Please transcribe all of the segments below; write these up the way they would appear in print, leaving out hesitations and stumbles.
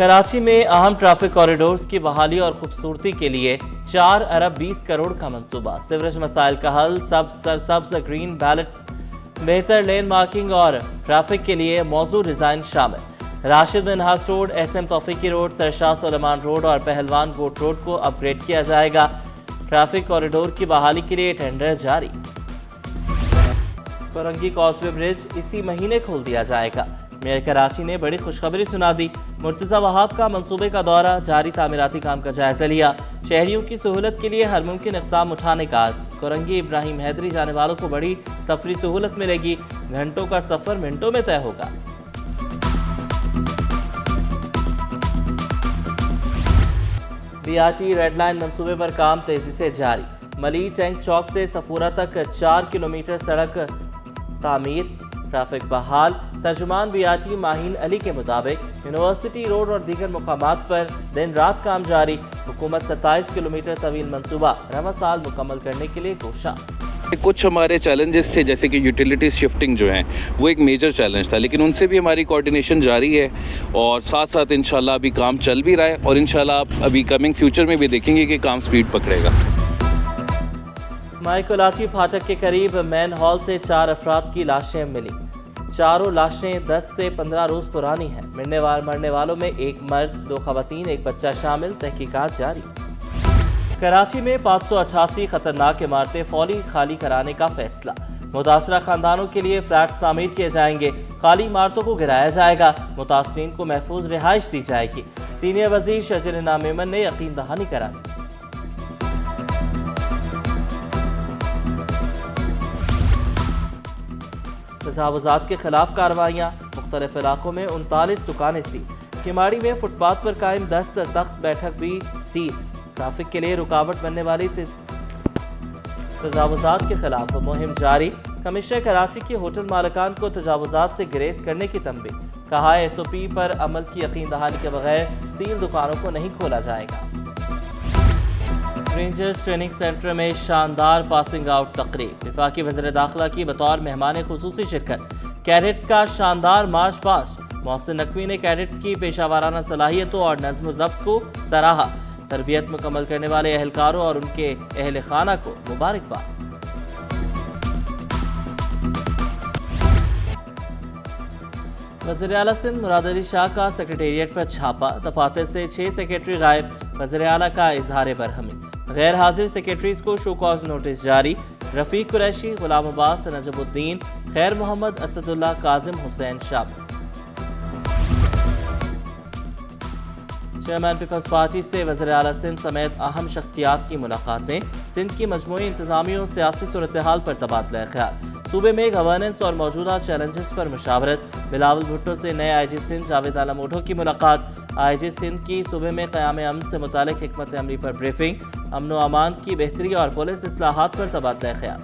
कराची में अहम traffic corridors की बहाली और खूबसूरती के लिए 4 अरब 20 करोड़ का मंसूबा। सीवरेज मसाइल का हल, सब्ज ग्रीन बैलेट्स, बेहतर लेन मार्किंग और ट्रैफिक के लिए मौजूद डिजाइन शामिल। Rashid Minhas road, SM तौफीकी road, सरशाह Suleman road और पहलवान गोट रोड को अपग्रेड किया जाएगा। ट्रैफिक कॉरिडोर की बहाली के लिए टेंडर जारी। कोरंगी कॉजवे ब्रिज इसी महीने खोल दिया जाएगा। मेयर कराची ने बड़ी खुशखबरी सुना दी। मुर्तजा वहाब का मंसूबे का दौरा, जारी तामीराती काम का जायजा लिया। शहरियों की सहूलत के लिए हर मुमकिन इक़दाम उठाने का आज़म। कोरंगी इब्राहिम हैदरी जाने वालों को बड़ी सफरी सहूलत मिलेगी। घंटों का सफर मिनटों में तय होगा। BRT रेड लाइन मंसूबे पर काम तेजी से जारी। मली टैंक चौक से सफूरा तक 4 किलोमीटर सड़क तामीर, ट्रैफिक बहाल। तर्जुमान BRT माहीन अली के मुताबिक यूनिवर्सिटी रोड और दीगर मुकामात पर दिन रात काम जारी। हुकूमत 27 किलोमीटर तवील मंसूबा रवा साल मुकम्मल करने के लिए कोशा। कुछ हमारे चैलेंजेस थे, जैसे कि यूटिलिटीज शिफ्टिंग जो है वो एक मेजर चैलेंज था, लेकिन उनसे भी हमारी कोऑर्डिनेशन जारी है और साथ साथ इंशाल्लाह अभी काम चल भी रहा है और इंशाल्लाह अभी कमिंग फ्यूचर में भी देखेंगे कि काम स्पीड पकड़ेगा। माई कोलाची फाटक के करीब मैन हॉल से 4 अफराद की लाशें मिली। चारों लाशें 10 से 15 रोज पुरानी हैं। मरने वालों में एक मर्द, 2 खवातीन, एक बच्चा शामिल। तहकीकात जारी। कराची में 588 खतरनाक इमारतें फौरी खाली कराने का फैसला। मुतासरा खानदानों के लिए फ्लैट्स तामीर किए जाएंगे। खाली इमारतों को गिराया जाएगा। मुतासरीन को महफूज रिहाइश दी जाएगी। सीनियर वजीर शजर इनाम मेमन ने यकीन दहानी करा दी। तजावुजात के खिलाफ कार्रवाइयाँ। मुख्तलिफ इलाकों में 39 दुकानें सील। किमाड़ी में फुटपाथ पर कायम 10 तख्त बैठक भी सील। ट्रैफिक के लिए रुकावट बनने वाली तजावुजात के खिलाफ मुहिम जारी। कमिश्नर कराची की होटल मालिकान को तजावुजात से ग्रेज करने की तंबीह। कहा है SOP पर अमल की यकीन दहानी के बगैर सील दुकानों को नहीं खोला जाएगा। रेंजर्स ट्रेनिंग सेंटर में शानदार पासिंग आउट तकरीब। वफाकी वज़ीर दाखिला की बतौर मेहमान खुसूसी शिरकत। कैडेट्स का शानदार मार्च पास्ट। मोहसिन नकवी ने कैडेट्स की पेशावराना सलाहियतों और नज़्म ज़ब्त को सराहा। तरबियत मुकम्मल करने वाले एहलकारों और उनके अहल खाना को मुबारकबाद। वज़ीर आला सिंध मुराद अली शाह का सेक्रेटेरिएट पर छापा। दफातर से 6 सेक्रेटरी गायब। वज़ीर आला का इजहार बरहमी। गैर हाजिर सेक्रेटरीज को शो कॉज नोटिस जारी। रफीक कुरैशी, गुलाम अब्बास, नजमुद्दीन, खैर मोहम्मद, असदुल्लाह, काजिम हुसैन शामिल। चेयरमैन पीपल्स पार्टी से वज़ीर आला सिंध समेत अहम शख्सियात की मुलाकातें। सिंध की मजमूई इंतजामी और सियासी सूरत हाल पर तबादला ख्याल। सूबे में गवर्नेंस और मौजूदा चैलेंजेस पर मुशावरत। बिलावल भुट्टो से नए IG सिंध जावेद आलम ओढो की मुलाकात। IG सिंध की सूबे में क़याम अमन से मुतालिक हिकमत अमली पर ब्रीफिंग। अमन व अमान की बेहतरी और पुलिस इस्लाहात पर तबादला ख्याल।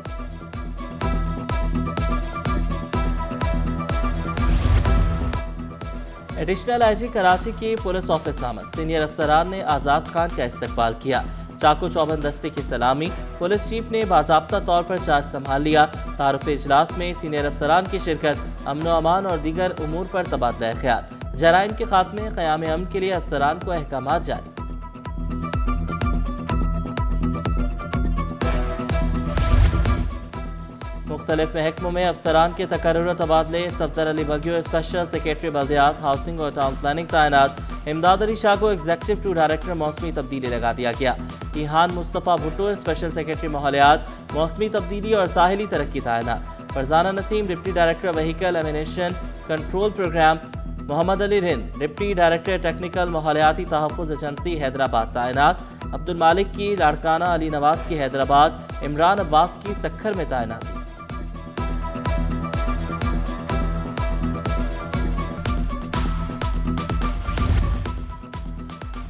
एडिशनल IG कराची की पुलिस ऑफिस आमद। सीनियर अफसरान ने आज़ाद खान का इस्तकबाल किया। चाकू चौबंद दस्ते की सलामी। पुलिस चीफ ने बाज़ाब्ता तौर पर चार्ज संभाल लिया। तारुफ इजलास में सीनियर अफसरान की शिरकत। अमन व अमान और दीगर उमूर पर तबादला ख्याल। जराइम के खात्मे, क़याम अमन के लिए अफसरान को अहकामात जारी। मुख्तलिफ महकमों में अफसरान के तकर्रुर तबादले। सफदर अली बगियो स्पेशल सेक्रेटरी बल्दियात, हाउसिंग और टाउन प्लानिंग तैनात। इमदाद अली शाह को एग्जीक्यूटिव टू डायरेक्टर मौसमी तब्दीली लगा दिया गया। इहान मुस्तफ़ा भुट्टो स्पेशल सेक्रेटरी माहौलियात, मौसमी तब्दीली और साहिली तरक्की तैनात। Farzana Naseem deputy director vehicle emission control programme. Mohammad Ali Rind deputy director technical माहौलियाती तहफ़्फ़ुज़ एजेंसी हैदराबाद तैनात। अब्दुल मालिक की लाड़काना, अली नवाज की हैदराबाद, इमरान अब्बास की सक्खर में तैनाती।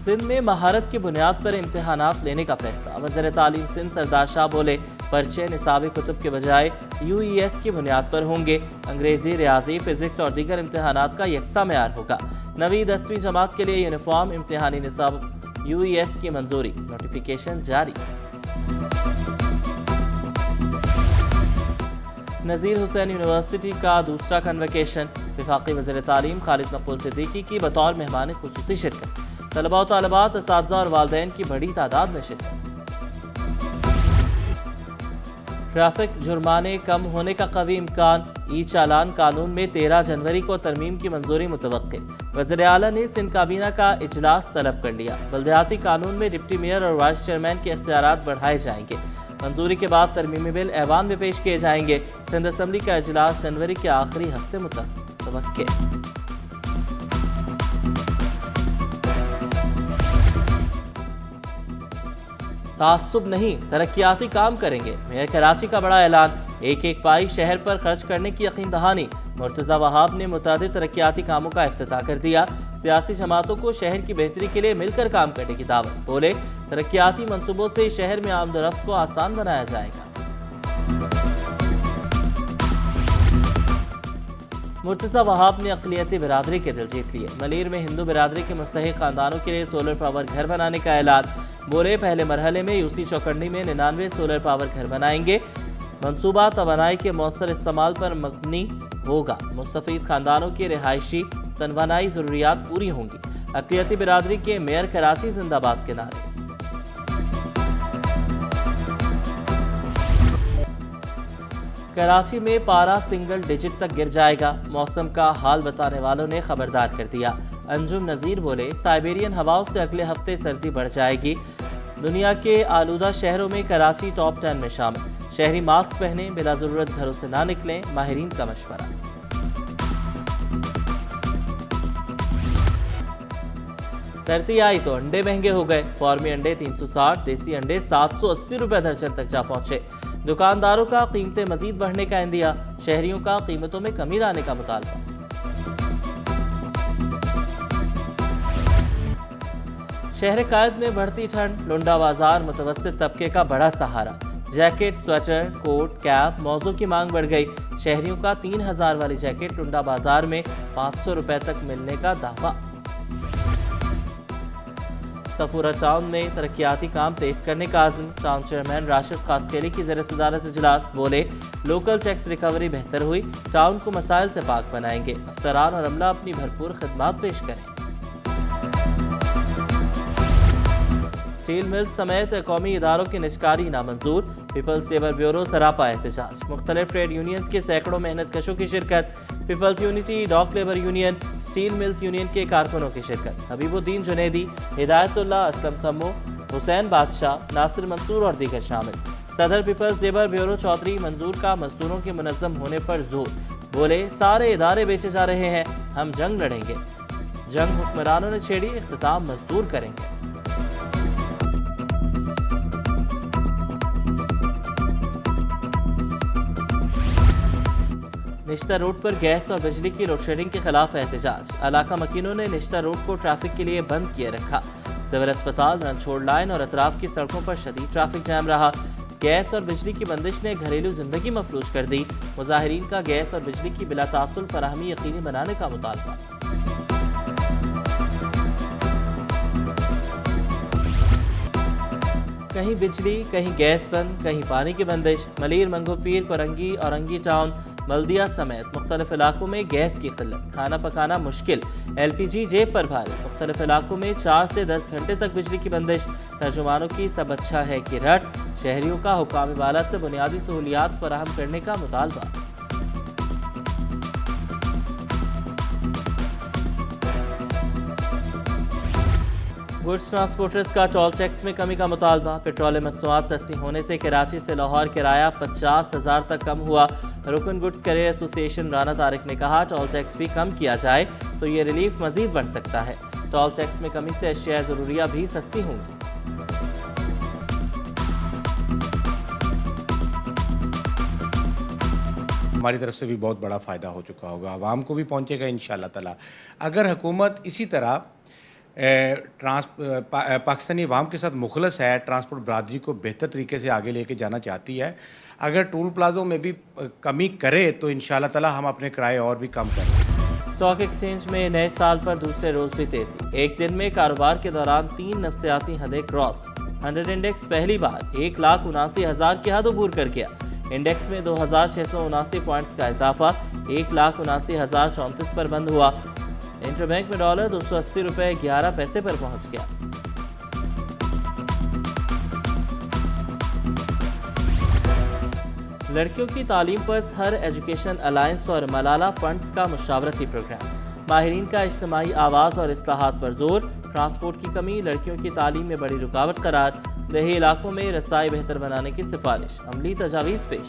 सिंध में महारत की बुनियाद पर इम्तिहानात लेने का फैसला। वज़ीर तालीम सिंध सरदार शाह बोले, पर्चे निसाबी कुतुब के बजाय UES की बुनियाद पर होंगे। अंग्रेजी, रियाजी, फिजिक्स और दीगर इम्तिहानात का यकसा मेयार होगा। 9वीं 10वीं जमात के लिए यूनिफॉर्म इम्तिहानी निसाब UES की मंजूरी। नोटिफिकेशन जारी। नज़ीर हुसैन यूनिवर्सिटी का दूसरा कन्वोकेशन, वफाकी वज़ीर तालीम खालिद मकबूल सिद्दीकी की बतौर मेहमान खुसूसी शिरकत, तलबा और तालिबात, असातिज़ा और वालिदैन की बड़ी तादाद में शिरकत। ट्रैफिक जुर्माने कम होने का कवी इम्कान, ई चालान कानून में 13 जनवरी को तरमीम की मंजूरी मुतवक्के। वज़ीर आला ने सिंध काबीना का इजलास तलब कर लिया। बल्दियाती कानून में डिप्टी मेयर और वाइस चेयरमैन के इख्तियारात बढ़ाए जाएंगे। मंजूरी के बाद तरमीमी बिल ऐवान में पेश किए जाएंगे। सिंध असम्बली का इजलास जनवरी के आखिरी हफ्ते मुतवक्के। तासुब नहीं, तरक्याती काम करेंगे, मेयर कराची का बड़ा ऐलान। एक एक पाई शहर पर खर्च करने की यकीन दहानी। मुर्तज़ा वहाब ने मुतादिद तरक्याती कामों का इफ्तिताह कर दिया। सियासी जमातों को शहर की बेहतरी के लिए मिलकर काम करने की दावत। बोले, तरक्याती मंसूबों से शहर में आमदोरफ्त को आसान बनाया जाएगा। मुर्तज़ा वहाब ने अक़लियती बिरादरी के दिल जीत लिए। मलीर में हिंदू बिरादरी के मुस्तहिक खानदानों के लिए सोलर पावर घर बनाने का ऐलान। बोले, पहले मरहले में यूसी चौकंडी में 99 सोलर पावर घर बनाएंगे। मंसूबा तवानाई के मौसर इस्तेमाल पर मबनी होगा। मुस्तफीद खानदानों की रिहायशी तनवानाई ज़रूरियात पूरी होंगी। अक़लियती बिरादरी के मेयर कराची जिंदाबाद के नारे। कराची में पारा सिंगल डिजिट तक गिर जाएगा। मौसम का हाल बताने वालों ने खबरदार कर दिया। अंजुम नज़ीर बोले, साइबेरियन हवाओं से अगले हफ्ते सर्दी बढ़ जाएगी। दुनिया के आलूदा शहरों में कराची टॉप 10 में शामिल। शहरी मास्क पहने, बिला जरूरत घरों से ना निकलें, माहिरीन का मशवरा। सर्दी आई तो अंडे महंगे हो गए। फार्मी अंडे 360, देसी अंडे 780 रुपए दर्जन तक जा पहुंचे। दुकानदारों का कीमतें मजीद बढ़ने का इंदिया। शहरियों का कीमतों में कमी लाने का मुतालबा। शहर कायद में बढ़ती ठंड, लुंडा बाजार मुतवस्सित तबके का बड़ा सहारा। जैकेट, स्वेटर, कोट, कैप, मौजों की मांग बढ़ गई। शहरियों का 3000 वाली जैकेट लुंडा बाजार में 500 रुपए तक मिलने का दावा। सफूरा टाउन में तरक्याती काम तेज करने का आज़म। टाउन चेयरमैन राशिद खासकेली की ज़ेर सदारत इजलास। बोले, लोकल टैक्स रिकवरी बेहतर हुई, टाउन को मसाइल से पाक बनाएंगे। अफसरान और अमला अपनी भरपूर खिदमत पेश करें। स्टील मिल्स समेत कौमी इदारों की निजकारी नामंजूर। पीपल्स लेबर ब्यूरो सरापा एहतजाज। मुख्तलिफ ट्रेड यूनियंस के सैकड़ों मेहनत कशों की शिरकत। People's unity, dock labour union, steel mills union के कारकुनों की शिरकत। हबीबुद्दीन जुनैदी, हिदायतुल्लाह, असलम सम्मू, हुसैन बादशाह, नासिर मंसूर और दीगर शामिल। सदर पीपल्स लेबर ब्यूरो चौधरी मंजूर का मजदूरों के मुनज़्ज़म होने पर जोर। बोले, सारे इदारे बेचे जा रहे हैं, हम जंग लड़ेंगे। जंग हुक्मरानों ने छेड़ी, इख्तिताम मजदूर करेंगे। निश्ता रोड पर गैस और बिजली की लोड शेडिंग के खिलाफ एहतजाज। इलाका मकीनों ने निश्ता रोड को ट्रैफिक के लिए बंद किए रखा। सिविल अस्पताल, रणछोड़ लाइन और अतराफ की सड़कों पर शदीद ट्रैफिक जैम रहा। गैस और बिजली की बंदिश ने घरेलू जिंदगी मफलूज कर दी। मुजाहिरीन का गैस और बिजली की बिला तासुल फराहमी यकीनी बनाने का मुतालबा। कहीं बिजली, कहीं गैस बंद, कहीं पानी की बंदिश। मलीर, मंगोपीर, कोरंगी, औरंगी टाउन, बल्दिया समेत मुख्तलिफ इलाकों में गैस की किल्लत, खाना पकाना मुश्किल, LPG जेब पर भारी। मुख्तलिफ इलाकों में 4 से 10 घंटे तक बिजली की बंदिश। तर्जुमानों की सब अच्छा है कि रट। शहरियों का हुकाम वाला से बुनियादी सहूलियात फराहम करने का मुतालबा। गुड्स ट्रांसपोर्टर्स का टोल टैक्स में कमी का मुतालबा। पेट्रोलियम मसनूआत सस्ती होने से कराची से लाहौर किराया 50,000 तक कम हुआ। रुकन goods carrier association Rana Tariq ने कहा, टोल टैक्स भी कम किया जाए तो ये रिलीफ मजीद बढ़ सकता है। टोल टैक्स में कमी से अशिया ज़रूरिया भी सस्ती होंगी। हमारी तरफ से भी बहुत बड़ा फ़ायदा हो चुका होगा, आवाम को भी पहुँचेगा इंशाअल्लाह ताला। अगर हुकूमत इसी तरह पाकिस्तानी अवाम के साथ मुखलस है, ट्रांसपोर्ट बरादरी को बेहतर तरीके से आगे लेके जाना चाहती है, अगर टोल प्लाज़ों में भी कमी करे तो इंशाअल्लाह ताला हम अपने किराए और भी कम करें। स्टॉक एक्सचेंज में नए साल पर दूसरे रोज भी तेजी। एक दिन में कारोबार के दौरान 3 नफ्सियाती हदें क्रॉस। 100 इंडेक्स पहली बार 1,79,000 की हद अबूर कर गया। इंडेक्स में 2,679 पॉइंट्स का इजाफा 1,79,034 पर बंद हुआ। इंटरबैंक में डॉलर 280 रुपये 11 पैसे पर पहुंच गया। लड़कियों की तालीम पर थर एजुकेशन अलायंस और मलाला फंड्स का मुशावरती प्रोग्राम। माहिरीन का इज्तिमाई आवाज़ और इस्लाहात पर जोर। ट्रांसपोर्ट की कमी लड़कियों की तालीम में बड़ी रुकावट करार। देही इलाकों में रसाई बेहतर बनाने की सिफारिश। अमली तजावीज़ पेश।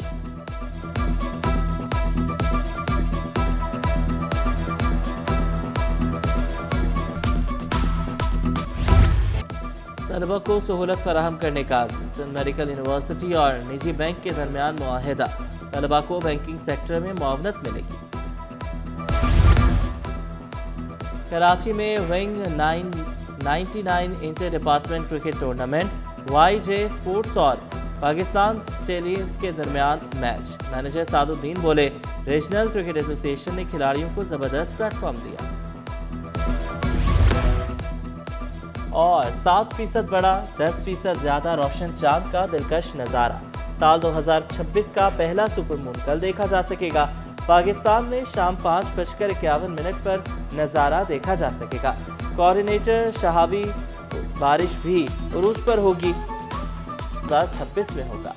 तलबा को सहूलत फराहम करने का सिंध मेडिकल यूनिवर्सिटी और निजी बैंक के दरमियान मुआहिदा। तलबा को बैंकिंग सेक्टर में मुआवनत मिलेगी। कराची में wing 99 inter department cricket tournament. YJ sports और पाकिस्तान स्टेलियंस के दरमियान मैच। मैनेजर सादुद्दीन बोले, रीजनल क्रिकेट एसोसिएशन ने खिलाड़ियों को जबरदस्त प्लेटफॉर्म दिया। और 7% बड़ा 10% ज्यादा रोशन चांद का दिलकश नज़ारा। साल 2026 का पहला सुपरमून कल देखा जा सकेगा। पाकिस्तान में शाम 5:51 पर नज़ारा देखा जा सकेगा। कोऑर्डिनेटर शहाबी, बारिश भी उरूज पर होगी, 2026 में होगा।